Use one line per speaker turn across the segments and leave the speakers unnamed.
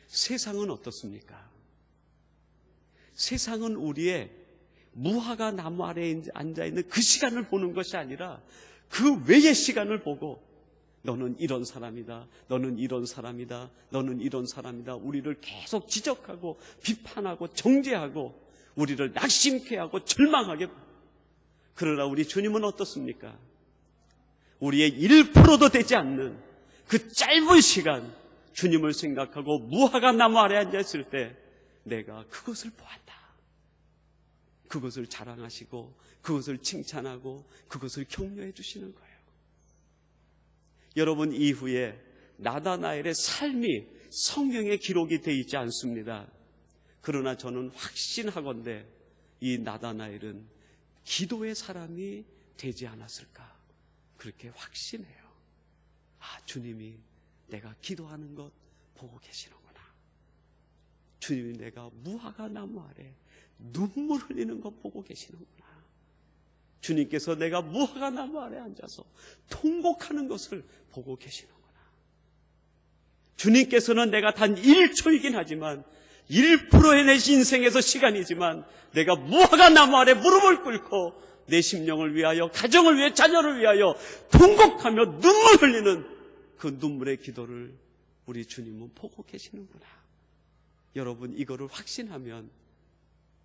세상은 어떻습니까? 세상은 우리의 무화과 나무 아래에 앉아있는 그 시간을 보는 것이 아니라 그 외의 시간을 보고 너는 이런 사람이다, 너는 이런 사람이다, 너는 이런 사람이다, 우리를 계속 지적하고 비판하고 정죄하고 우리를 낙심케 하고 절망하게. 그러나 우리 주님은 어떻습니까? 우리의 1%도 되지 않는 그 짧은 시간 주님을 생각하고 무화과 나무 아래 앉아있을 때 내가 그것을 보았다, 그것을 자랑하시고 그것을 칭찬하고 그것을 격려해 주시는 거예요. 여러분, 이후에 나다나엘의 삶이 성경에 기록이 되어 있지 않습니다. 그러나 저는 확신하건대 이 나다나엘은 기도의 사람이 되지 않았을까, 그렇게 확신해요. 주님이 내가 기도하는 것 보고 계시는구나. 주님이 내가 무화과 나무 아래 눈물 흘리는 것 보고 계시는구나. 주님께서 내가 무화과 나무 아래 앉아서 통곡하는 것을 보고 계시는구나. 주님께서는 내가 단 1초이긴 하지만 1%의 내 인생에서 시간이지만 내가 무화과 나무 아래 무릎을 꿇고 내 심령을 위하여, 가정을 위해, 자녀를 위하여 통곡하며 눈물 흘리는 그 눈물의 기도를 우리 주님은 보고 계시는구나. 여러분, 이거를 확신하면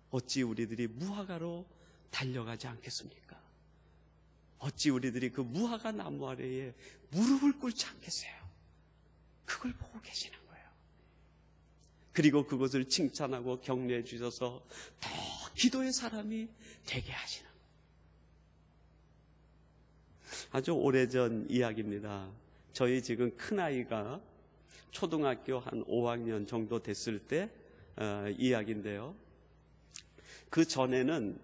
어찌 우리들이 무화과로 달려가지 않겠습니까? 어찌 우리들이 그 무화과 나무 아래에 무릎을 꿇지 않겠어요? 그걸 보고 계시는 거예요. 그리고 그것을 칭찬하고 격려해 주셔서 더 기도의 사람이 되게 하시는 거예요. 아주 오래전 이야기입니다. 저희 지금 큰아이가 초등학교 한 5학년 정도 됐을 때 이야기인데요. 그 전에는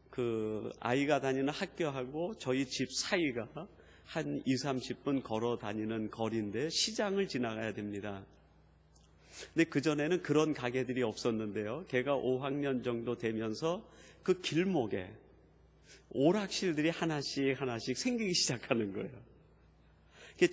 그 아이가 다니는 학교하고 저희 집 사이가 한 20-30분 걸어 다니는 거리인데 시장을 지나가야 됩니다. 근데 그전에는 그런 가게들이 없었는데요. 걔가 5학년 정도 되면서 그 길목에 오락실들이 하나씩 생기기 시작하는 거예요.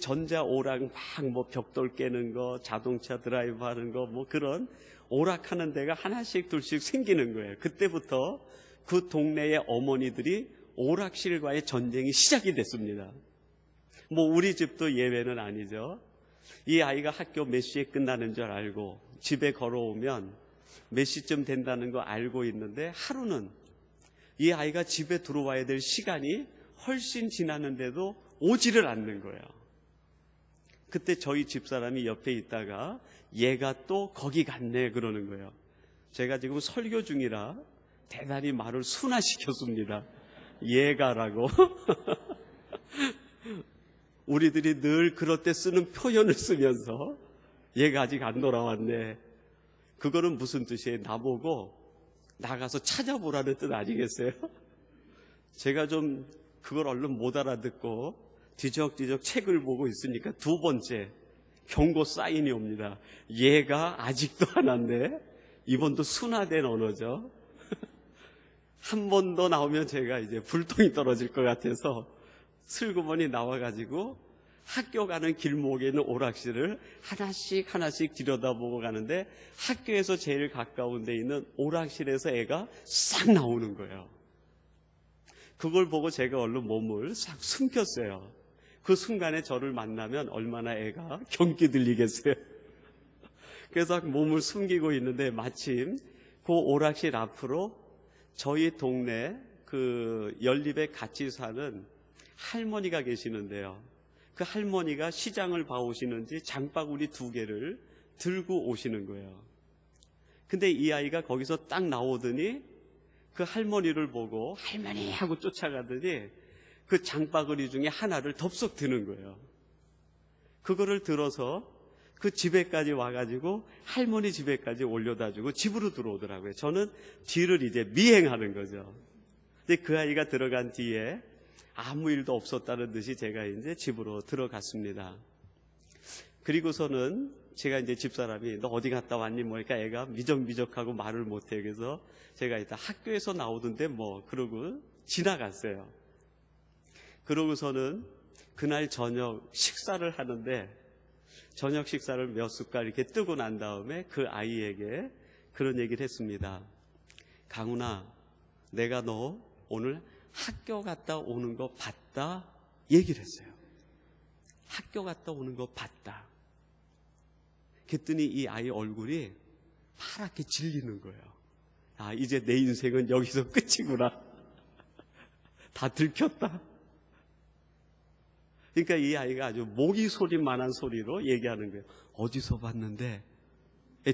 전자 오락 막 뭐 벽돌 깨는 거, 자동차 드라이브 하는 거, 뭐 그런 오락하는 데가 하나씩 둘씩 생기는 거예요. 그때부터 그 동네의 어머니들이 오락실과의 전쟁이 시작이 됐습니다. 뭐 우리 집도 예외는 아니죠. 이 아이가 학교 몇 시에 끝나는 줄 알고 집에 걸어오면 몇 시쯤 된다는 거 알고 있는데 하루는 이 아이가 집에 들어와야 될 시간이 훨씬 지났는데도 오지를 않는 거예요. 그때 저희 집사람이 옆에 있다가 얘가 또 거기 갔네 그러는 거예요. 제가 지금 설교 중이라 대단히 말을 순화시켰습니다. 얘가라고. 우리들이 늘 그럴 때 쓰는 표현을 쓰면서 얘가 아직 안 돌아왔네. 그거는 무슨 뜻이에요? 나보고 나가서 찾아보라는 뜻 아니겠어요? 제가 좀 그걸 얼른 못 알아듣고 뒤적뒤적 책을 보고 있으니까 두 번째 경고 사인이 옵니다. 얘가 아직도 안 왔네. 이번도 순화된 언어죠. 한 번 더 나오면 제가 이제 불똥이 떨어질 것 같아서 슬그머니 나와가지고 학교 가는 길목에 있는 오락실을 하나씩 들여다보고 가는데 학교에서 제일 가까운 데 있는 오락실에서 애가 싹 나오는 거예요. 그걸 보고 제가 얼른 몸을 싹 숨겼어요. 그 순간에 저를 만나면 얼마나 애가 경기 들리겠어요. 그래서 몸을 숨기고 있는데 마침 그 오락실 앞으로 저희 동네 그 연립에 같이 사는 할머니가 계시는데요. 그 할머니가 시장을 봐오시는지 장바구니 2개를 들고 오시는 거예요. 근데 이 아이가 거기서 딱 나오더니 그 할머니를 보고 할머니 하고 쫓아가더니 그 장바구니 중에 하나를 덥석 드는 거예요. 그거를 들어서 그 집에까지 와가지고 할머니 집에까지 올려다주고 집으로 들어오더라고요. 저는 뒤를 이제 미행하는 거죠. 근데 그 아이가 들어간 뒤에 아무 일도 없었다는 듯이 제가 이제 집으로 들어갔습니다. 그리고서는 제가 이제 집사람이 너 어디 갔다 왔니? 뭐니까 애가 미적미적하고 말을 못해. 그래서 제가 일단 학교에서 나오던데 뭐 그러고 지나갔어요. 그러고서는 그날 저녁 식사를 하는데 저녁 식사를 몇 숟갈 이렇게 뜨고 난 다음에 그 아이에게 그런 얘기를 했습니다. 강훈아, 내가 너 오늘 학교 갔다 오는 거 봤다 얘기를 했어요. 학교 갔다 오는 거 봤다. 그랬더니 이 아이 얼굴이 파랗게 질리는 거예요. 아, 이제 내 인생은 여기서 끝이구나. 다 들켰다. 그러니까 이 아이가 아주 모기 소리만한 소리로 얘기하는 거예요. 어디서 봤는데?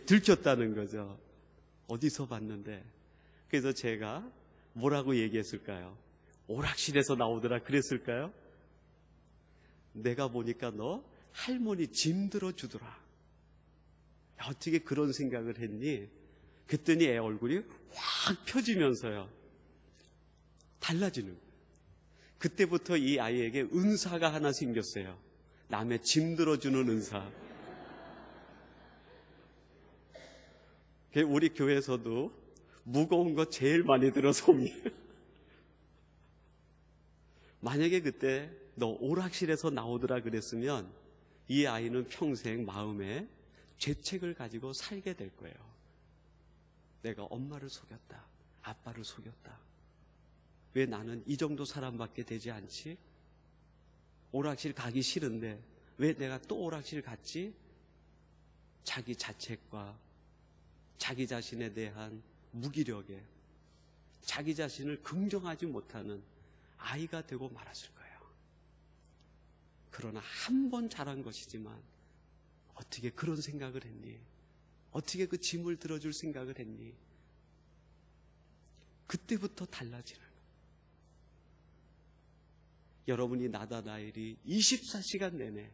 들켰다는 거죠. 어디서 봤는데? 그래서 제가 뭐라고 얘기했을까요? 오락실에서 나오더라 그랬을까요? 내가 보니까 너 할머니 짐 들어주더라. 어떻게 그런 생각을 했니? 그랬더니 애 얼굴이 확 펴지면서요. 달라지는 거예요. 그때부터 이 아이에게 은사가 하나 생겼어요. 남의 짐 들어주는 은사. 우리 교회에서도 무거운 거 제일 많이 들어서 옵니다. 만약에 그때 너 오락실에서 나오더라 그랬으면 이 아이는 평생 마음에 죄책을 가지고 살게 될 거예요. 내가 엄마를 속였다. 아빠를 속였다. 왜 나는 이 정도 사람밖에 되지 않지? 오락실 가기 싫은데 왜 내가 또 오락실 갔지? 자기 자책과 자기 자신에 대한 무기력에 자기 자신을 긍정하지 못하는 아이가 되고 말았을 거예요. 그러나 한 번 자란 것이지만 어떻게 그런 생각을 했니? 어떻게 그 짐을 들어줄 생각을 했니? 그때부터 달라지는 거예요. 여러분이 나다나엘이 24시간 내내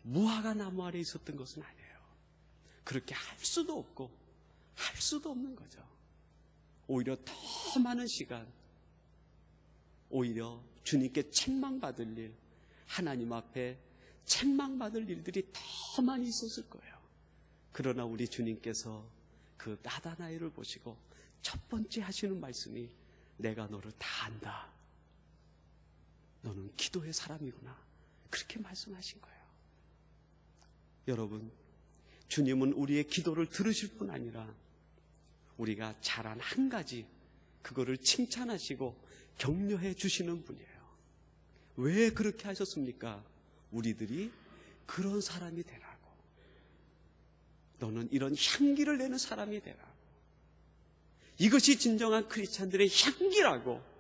무화과 나무 아래 있었던 것은 아니에요. 그렇게 할 수도 없고 할 수도 없는 거죠. 오히려 더 많은 시간, 오히려 주님께 책망받을 일, 하나님 앞에 책망받을 일들이 더 많이 있었을 거예요. 그러나 우리 주님께서 그 나다나엘을 보시고 첫 번째 하시는 말씀이 내가 너를 다 안다. 너는 기도의 사람이구나. 그렇게 말씀하신 거예요. 여러분, 주님은 우리의 기도를 들으실 뿐 아니라 우리가 잘한 한 가지 그거를 칭찬하시고 격려해 주시는 분이에요. 왜 그렇게 하셨습니까? 우리들이 그런 사람이 되라고. 너는 이런 향기를 내는 사람이 되라고. 이것이 진정한 크리스찬들의 향기라고.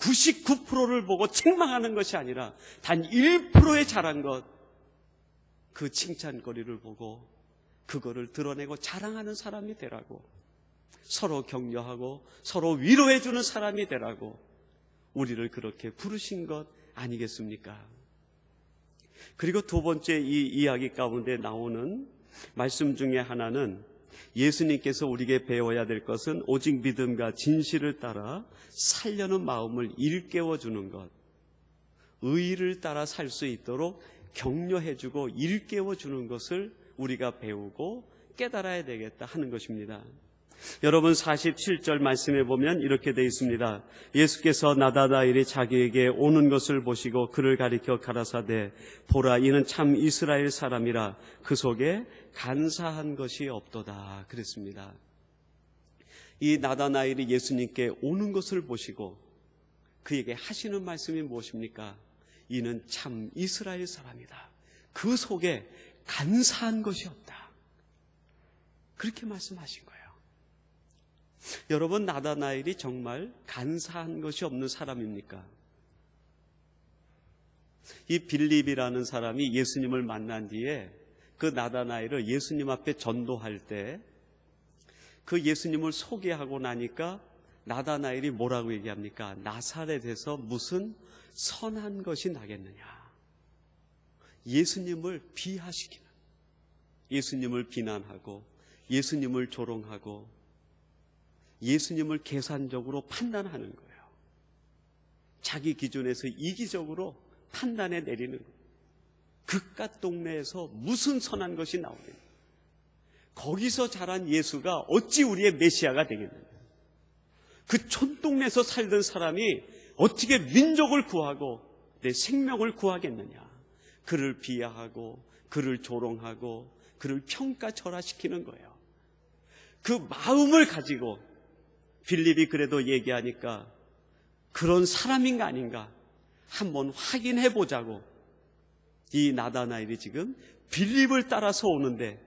99%를 보고 책망하는 것이 아니라 단 1%의 잘한 것, 그 칭찬거리를 보고 그거를 드러내고 자랑하는 사람이 되라고. 서로 격려하고 서로 위로해주는 사람이 되라고 우리를 그렇게 부르신 것 아니겠습니까? 그리고 두 번째 이 이야기 가운데 나오는 말씀 중에 하나는 예수님께서 우리에게 배워야 될 것은 오직 믿음과 진실을 따라 살려는 마음을 일깨워주는 것, 의를 따라 살 수 있도록 격려해주고 일깨워주는 것을 우리가 배우고 깨달아야 되겠다 하는 것입니다. 여러분 47절 말씀에 보면 이렇게 되어 있습니다. 예수께서 나다나엘이 자기에게 오는 것을 보시고 그를 가리켜 가라사대 보라 이는 참 이스라엘 사람이라 그 속에 간사한 것이 없도다 그랬습니다. 이 나다나엘이 예수님께 오는 것을 보시고 그에게 하시는 말씀이 무엇입니까? 이는 참 이스라엘 사람이다. 그 속에 간사한 것이 없다. 그렇게 말씀하신 거예요. 여러분, 나다나엘이 정말 간사한 것이 없는 사람입니까? 이 빌립이라는 사람이 예수님을 만난 뒤에 그 나다나엘을 예수님 앞에 전도할 때 그 예수님을 소개하고 나니까 나다나엘이 뭐라고 얘기합니까? 나사렛에서 무슨 선한 것이 나겠느냐. 예수님을 비하시키는, 예수님을 비난하고 예수님을 조롱하고 예수님을 계산적으로 판단하는 거예요. 자기 기준에서 이기적으로 판단해 내리는 거예요. 그깟 동네에서 무슨 선한 것이 나오겠냐. 거기서 자란 예수가 어찌 우리의 메시아가 되겠느냐. 그 촌동네에서 살던 사람이 어떻게 민족을 구하고 내 생명을 구하겠느냐. 그를 비하하고 그를 조롱하고 그를 평가절하시키는 거예요. 그 마음을 가지고 빌립이 그래도 얘기하니까 그런 사람인가 아닌가 한번 확인해 보자고 이 나다나엘이 지금 빌립을 따라서 오는데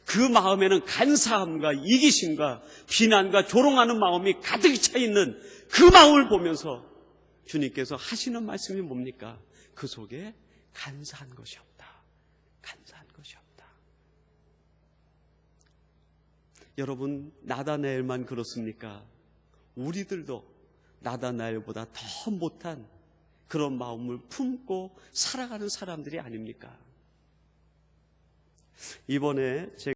그 마음에는 간사함과 이기심과 비난과 조롱하는 마음이 가득 차 있는 그 마음을 보면서 주님께서 하시는 말씀이 뭡니까? 그 속에 간사한 것이 없다. 간사한 것이 없다. 여러분, 나다나엘만 그렇습니까? 우리들도 나다나엘보다 더 못한 그런 마음을 품고 살아가는 사람들이 아닙니까? 이번에 제가